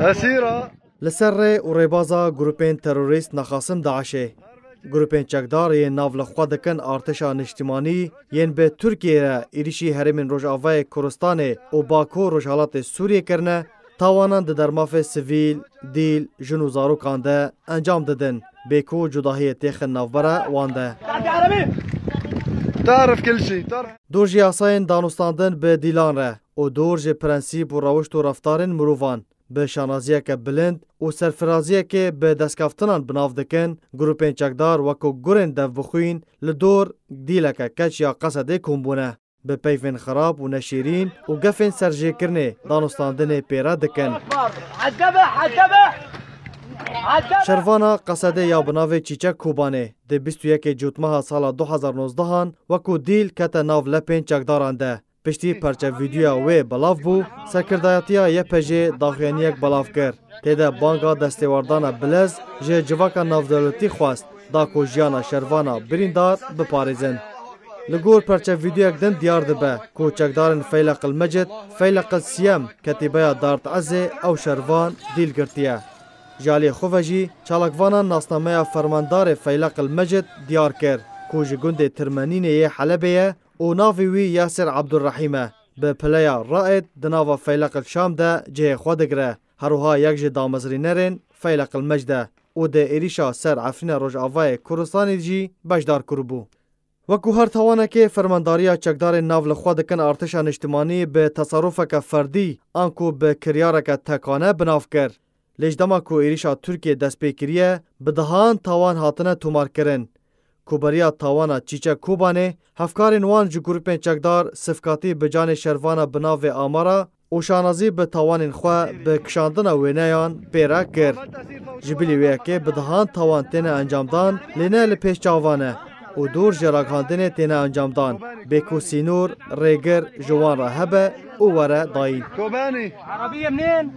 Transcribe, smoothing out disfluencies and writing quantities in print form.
اسيره لسر وريبازا جروبين تروریست نخاسم داعشه گروپین چکدار یه ناو لخوا دکن ارتشا نشتیمانی ین به ترکیه ایریشی هرمین روجاوای کردستان و باکو روجالات سوریه کرنه تاوانان ده درماف سیویل دیل جنو زاروکان ده انجام دادن بیکو جداهی تیخ ناوبره وانده تعرف كل شيء دور جي اساين دانوستاندن به دیلان ره و دور جي پرنسیب و روشت و رفتارن مروفان به شانازیه که بلند و سرفرازیه که به دستکافتنان بناف دکن گروپین چکدار وکو گرن دف بخوین لدور دیلکه کچ یا قصده کمبونه به پیفین خراب و نشیرین و گفین سرجه کرنه دانستاندن پیرا دکن شروانا قصده یا بناو چیچک کوبانه ده 21 جوتمه سال 2019 هان وکو دیل کتا ناو لپین چکداران ده پشتی پرچه ویدیو وی بلاف بو سرکردایتیا یه پجه داخوینیک بلاف کر تیده بانگا دستیواردان بلز جه جواکا نافدولتی خواست دا کو جیانا شروانا بریندار بپاریزن لگور پرچه ویدیو اکدن دیار دبه کو چکدارن فیلق المجد فیلق السیم کتیبه دارت عزه او شروان دیل گرتیه جالی خوفجی چالکوانا ناسنامه فرماندار فیلق المجد دیار کر کو جگند ترمنین یه حلبه و ناوی وی یاسر عبدالرحیمه به پلیا رائد دناوا فیلق الشام ده جه خودگره هروها یک جه دامزری نرین فیلق المجده و ده ایریشا سر عفرین روش آوای کورستانی جی بجدار کربو وکو هر توانه که فرمانداریا چکدار ناو لخوا دکن ارتشا نشتمانی به تصرفک فردی آنکو به کریارک تکانه بناف کر لیجدما کو ایریشا ترکیه دست پیکریه به دهان تاوان هاتنه تومار کرن کوبریا تاوانا چیچه کوبانه هفکارین وان جو گروپین چکدار صفکاتی بجان شروانا بناو آمارا و شانازی به تاوانین خواه به کشاندن وینیان پیرا کر جبیلی ویه که بدهان تاوان تینه انجام دان لینه لپیش چاوانه و دور جراغاندن تینه انجام دان بیکو سینور ریگر جوان را هبه و وره داین عربیه منین؟